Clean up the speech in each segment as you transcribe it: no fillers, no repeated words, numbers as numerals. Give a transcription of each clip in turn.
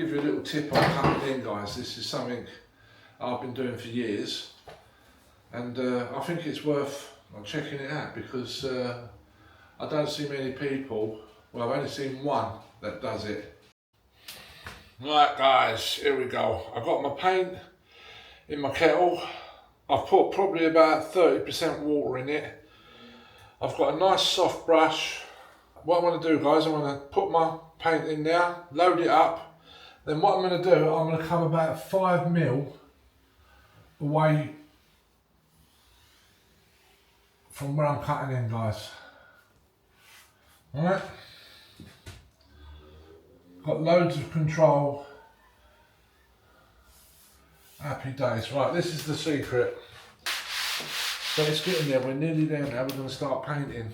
give you a little tip on cutting in, guys. This is something I've been doing for years, and I think it's worth checking it out because I don't see many people, well, I've only seen one that does it. Right guys, here we go. I've got my paint in my kettle. I've put probably about 30% water in it. I've got a nice soft brush. What I'm going to do, guys, I'm going to put my paint in there, load it up. Then what I'm going to do, I'm going to come about 5mm away from where I'm cutting in, guys. Alright? Got loads of control. Happy days. Right, this is the secret. So it's getting there, we're nearly there now, we're going to start painting.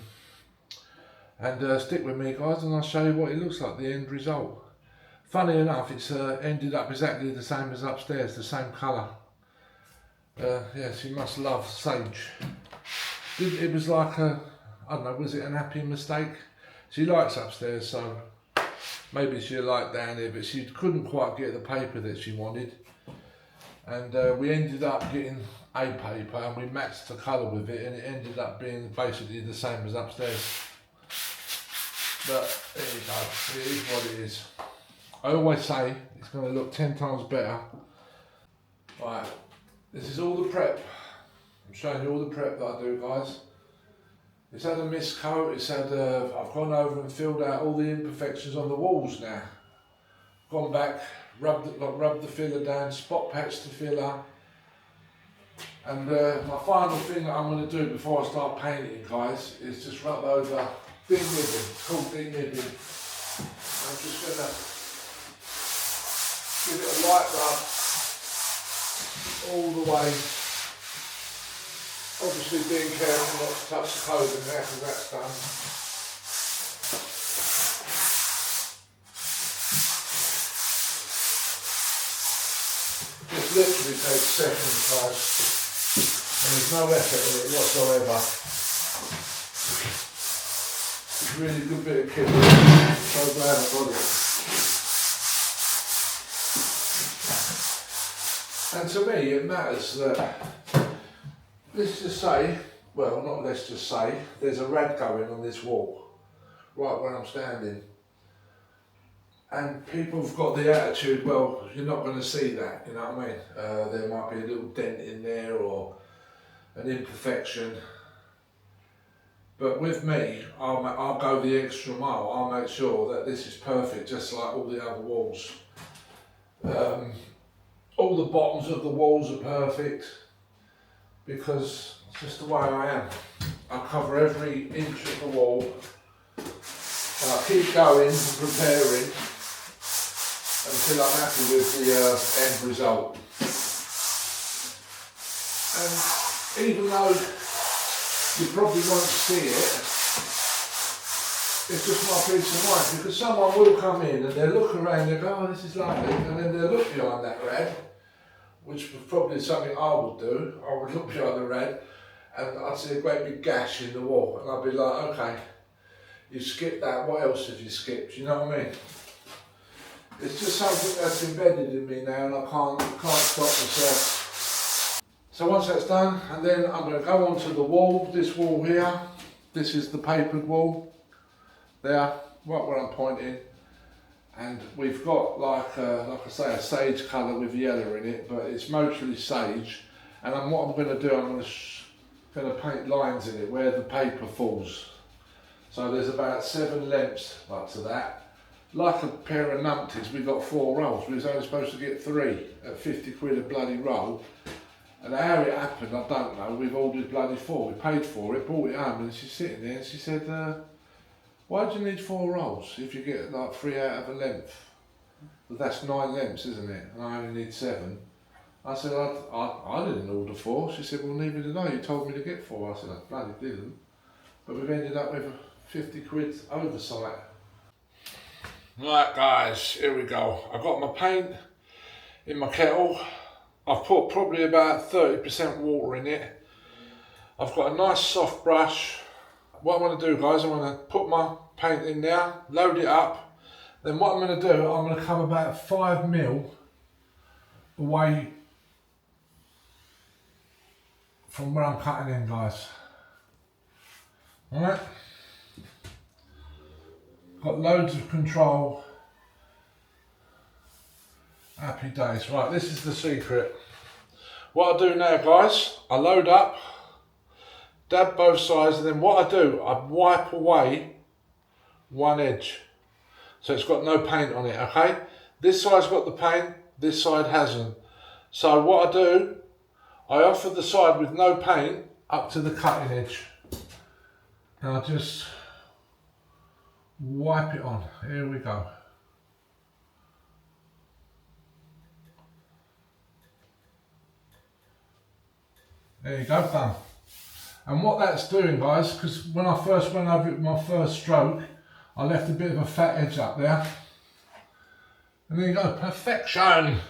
And stick with me, guys, and I'll show you what it looks like, the end result. Funny enough, it's ended up exactly the same as upstairs, the same colour. Yes, you must love sage. It was like a, I don't know, was it an happy mistake? She likes upstairs, so maybe she liked down here, but she couldn't quite get the paper that she wanted. And we ended up getting a paper and we matched the colour with it, and it ended up being basically the same as upstairs. But there you go, it is what it is. I always say it's going to look 10 times better. Right, this is all the prep. I'm showing you all the prep that I do, guys. It's had a mist coat, it's had, I've gone over and filled out all the imperfections on the walls now. Gone back, rubbed the filler down, spot patched the filler. And my final thing that I'm going to do before I start painting, guys, is just rub over de-nibbing. It's called de-nibbing. I'm just going to give it a light rub all the way. Obviously being careful not to touch the clothing there because that's done. This literally takes seconds, guys, and there's no effort in it whatsoever. It's a really good bit of kit. I'm so glad I got it. And to me it matters that, let's just say, well not let's just say, there's a rad going on this wall, right where I'm standing. And people have got the attitude, well, you're not going to see that, you know what I mean? There might be a little dent in there or an imperfection. But with me, I'll go the extra mile. I'll make sure that this is perfect, just like all the other walls. All the bottoms of the walls are perfect because it's just the way I am. I cover every inch of the wall and I keep going and preparing until I'm happy with the end result. And even though you probably won't see it, it's just my peace of mind, because someone will come in and they'll look around and they'll go, oh, this is lovely, and then they'll look behind that rad, which was probably something I would do. I would look behind the rad and I'd see a great big gash in the wall and I'd be like, okay, you skipped that, what else have you skipped, you know what I mean? It's just something that's embedded in me now and I can't stop myself. So once that's done, and then I'm going to go onto the wall, this wall here. This is the papered wall, there, right where I'm pointing. And we've got like I say, a sage colour with yellow in it, but it's mostly sage. And what I'm going to do, I'm going to paint lines in it where the paper falls. So there's about 7 lengths like to that. Like a pair of numpties, we got 4 rolls. We was only supposed to get 3 at 50 quid a bloody roll. And how it happened, I don't know. We've ordered bloody 4. We paid for it, brought it home, and she's sitting there and she said, why do you need 4 rolls if you get like 3 out of a length? Well, that's 9 lengths, isn't it? And I only need 7. I said, I didn't order 4. She said, well, neither did I. You told me to get 4. I said, I bloody didn't. But we've ended up with 50 quid oversight. Right guys, here we go. I've got my paint in my kettle. I've put probably about 30% water in it. I've got a nice soft brush. What I'm going to do, guys, I'm going to put my paint in there, load it up, Then what I'm going to do, I'm going to come about 5mm away from where I'm cutting in, guys. Alright? Got loads of control. Happy days. Right, this is the secret. What I do now, guys, I load up, dab both sides, and then what I do, I wipe away one edge. So it's got no paint on it, okay? This side's got the paint, this side hasn't. So what I do, I offer the side with no paint up to the cutting edge. And I just wipe it on. Here we go. There you go, done. And what that's doing, guys, because when I first went over it with my first stroke, I left a bit of a fat edge up there. And there you go, perfection.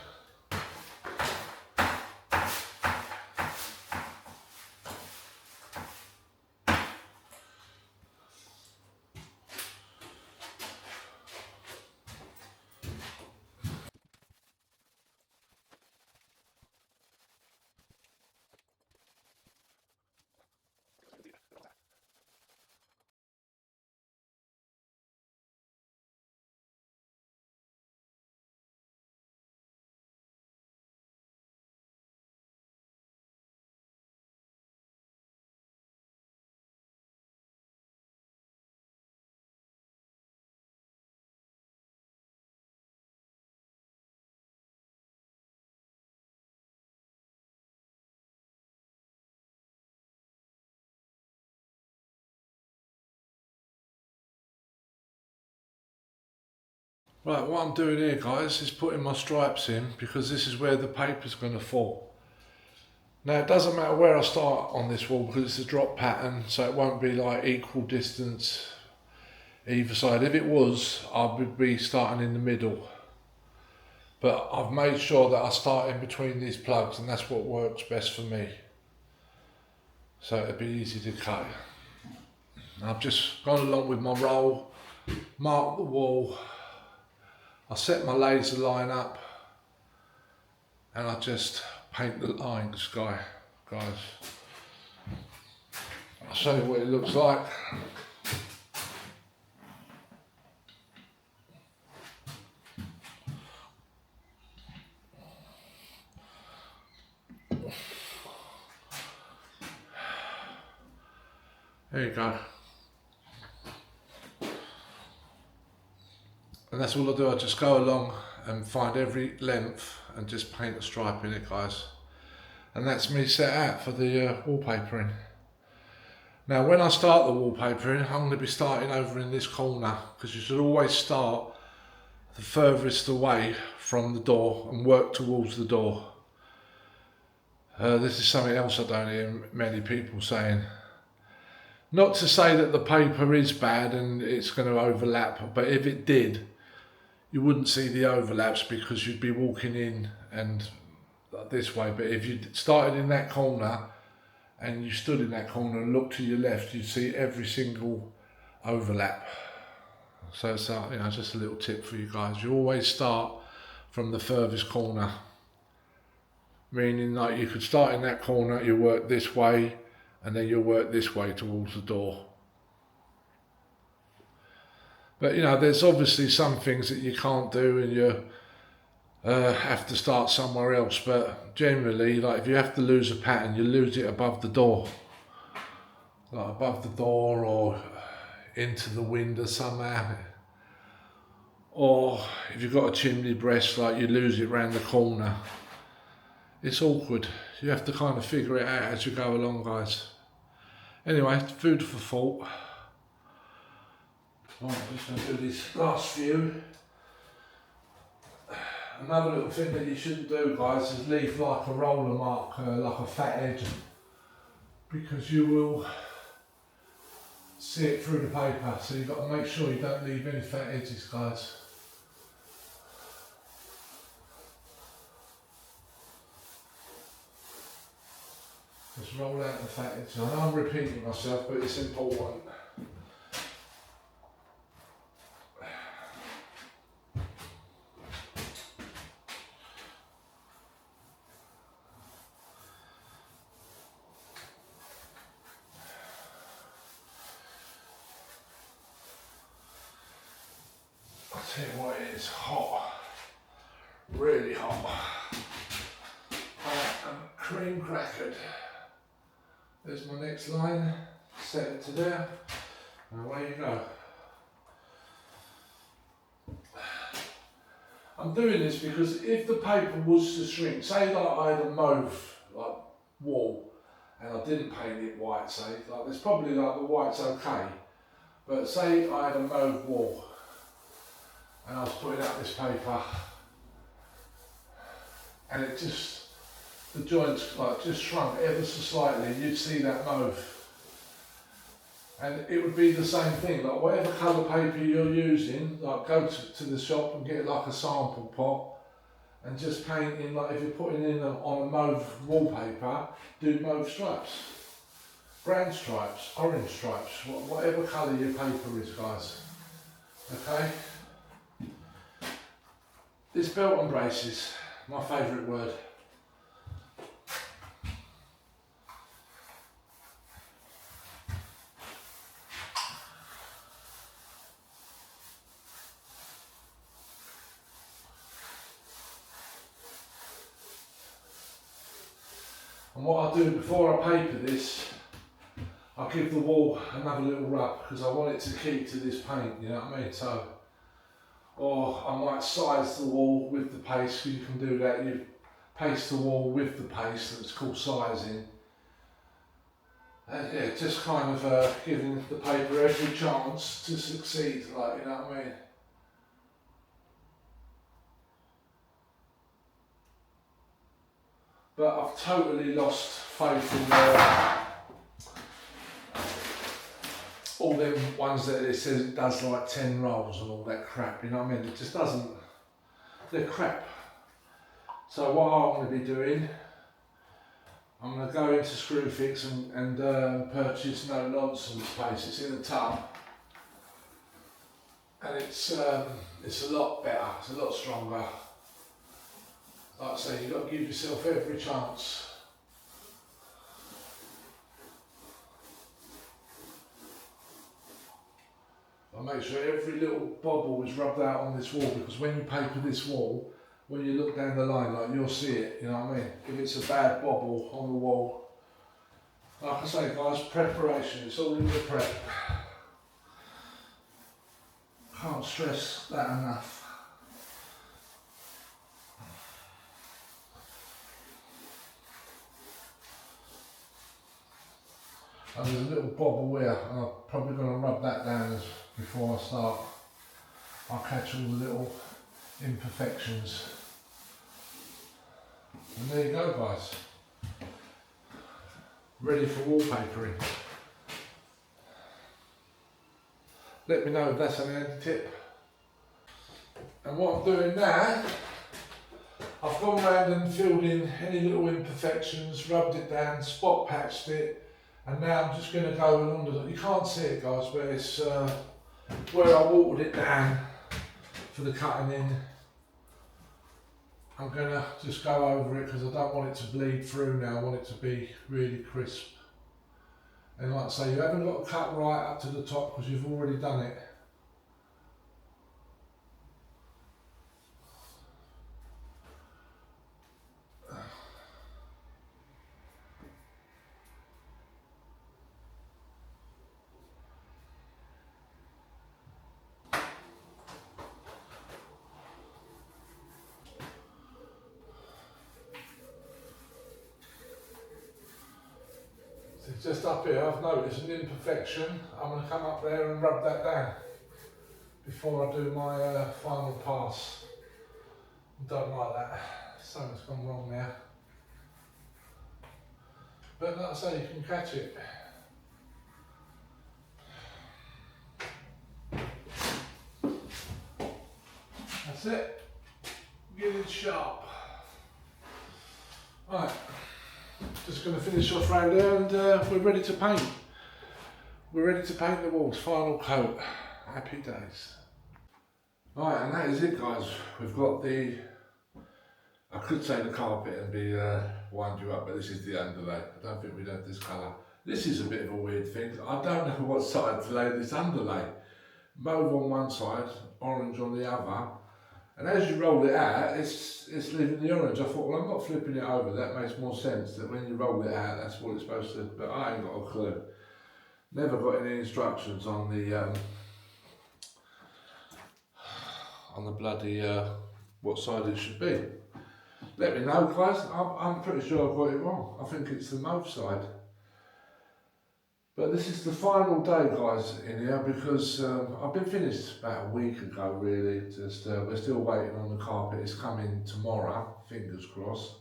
Right, what I'm doing here, guys, is putting my stripes in because this is where the paper's going to fall. Now it doesn't matter where I start on this wall because it's a drop pattern, so it won't be like equal distance either side. If it was, I would be starting in the middle. But I've made sure that I start in between these plugs, and that's what works best for me. So it'll be easy to cut. I've just gone along with my roll, marked the wall, I set my laser line up, and I just paint the lines, guys. I'll show you what it looks like. There you go. And that's all I do, I just go along and find every length and just paint a stripe in it, guys. And that's me set out for the wallpapering. Now when I start the wallpapering, I'm going to be starting over in this corner, because you should always start the furthest away from the door and work towards the door. This is something else I don't hear many people saying. Not to say that the paper is bad and it's going to overlap, but if it did, you wouldn't see the overlaps because you'd be walking in and this way. But if you started in that corner and you stood in that corner and looked to your left, you'd see every single overlap. So it's just a little tip for you guys. You always start from the furthest corner, meaning like you could start in that corner, you work this way, and then you'll work this way towards the door. But there's obviously some things that you can't do and you have to start somewhere else. But generally, like if you have to lose a pattern, you lose it above the door. Like above the door or into the window somehow. Or if you've got a chimney breast, like you lose it round the corner. It's awkward. You have to kind of figure it out as you go along, guys. Anyway, food for thought. Right, I'm just going to do this last few. Another little thing that you shouldn't do, guys, is leave like a roller mark, like a fat edge, because you will see it through the paper. So you've got to make sure you don't leave any fat edges, guys. Just roll out the fat edges. I know I'm repeating myself, but it's important. It's hot, really hot. I'm cream crackered. There's my next line, set it to there, and away you go. I'm doing this because if the paper was to shrink, say that I had a mauve like wall and I didn't paint it white, say, like there's probably like the white's okay, but say I had a mauve wall and I was putting out this paper and it just, the joints like just shrunk ever so slightly, you'd see that mauve. And it would be the same thing, like whatever colour paper you're using, like go to the shop and get like a sample pot and just paint in, like if you're putting in on a mauve wallpaper, do mauve stripes, brown stripes, orange stripes, whatever colour your paper is, guys. Okay? This belt and braces, my favourite word. And what I do before I paper this, I give the wall another little rub because I want it to keep to this paint, you know what I mean? So, or I might size the wall with the paste, you can do that, you paste the wall with the paste, that's called sizing. And yeah, just kind of giving the paper every chance to succeed, like, you know what I mean? But I've totally lost faith in all them ones that it says it does like 10 rolls and all that crap, you know what I mean? It just doesn't, they're crap. So what I'm going to be doing, I'm going to go into Screwfix and purchase no nonsense paste. It's in a tub and it's a lot better, it's a lot stronger. Like I say, you've got to give yourself every chance. I make sure every little bobble is rubbed out on this wall, because when you paper this wall, when you look down the line, like you'll see it, you know what I mean? If it's a bad bobble on the wall, like I say guys, preparation, it's all in the prep. Can't stress that enough. And there's a little bobble here, and I'm probably going to rub that down before I start. I'll catch all the little imperfections. And there you go guys. Ready for wallpapering. Let me know if that's an handy tip. And what I'm doing now, I've gone round and filled in any little imperfections, rubbed it down, spot patched it. And now I'm just going to go along the, you can't see it guys, but it's where I watered it down for the cutting in. I'm going to just go over it because I don't want it to bleed through now, I want it to be really crisp. And like I say, you haven't got to cut right up to the top because you've already done it. Just up here, I've noticed an imperfection. I'm going to come up there and rub that down before I do my final pass. I don't like that. Something's gone wrong there. But like I say, you can catch it. That's it. Get it sharp. Right. Just going to finish off round there and we're ready to paint. We're ready to paint the walls, final coat. Happy days. Right, and that is it guys. We've got the, I could say the carpet and be wind you up, but this is the underlay. I don't think we'd have this colour. This is a bit of a weird thing. I don't know what side to lay this underlay. Mauve on one side, orange on the other. And as you roll it out, it's leaving the orange. I thought, well, I'm not flipping it over. That makes more sense, that when you roll it out, that's what it's supposed to, but I ain't got a clue. Never got any instructions on the bloody, what side it should be. Let me know, guys. I'm pretty sure I've got it wrong. I think it's the mauve side. But this is the final day, guys, in here, because I've been finished about a week ago, really. Just we're still waiting on the carpet. It's coming tomorrow, fingers crossed.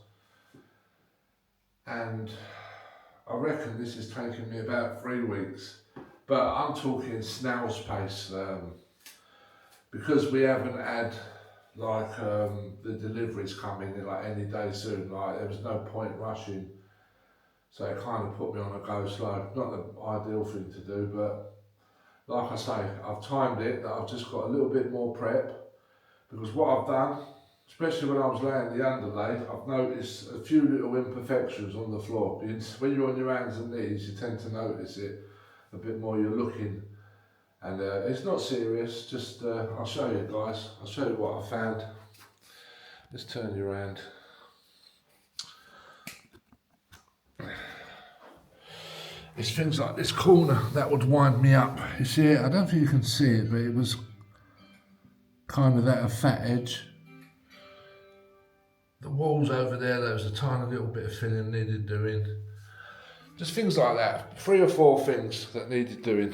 And I reckon this is taking me about 3 weeks. But I'm talking snail's pace, because we haven't had like the deliveries coming in like any day soon. Like there was no point rushing. So it kind of put me on a go slow. Not the ideal thing to do, but like I say, I've timed it that I've just got a little bit more prep, because what I've done, especially when I was laying the underlay, I've noticed a few little imperfections on the floor. When you're on your hands and knees, you tend to notice it a bit more. You're looking, and it's not serious. Just I'll show you guys. I'll show you what I found. Let's turn you around. It's things like this corner that would wind me up. You see it? I don't think you can see it, but it was kind of at a fat edge. The walls over there was a tiny little bit of filling needed doing. Just things like that. 3 or 4 things that needed doing.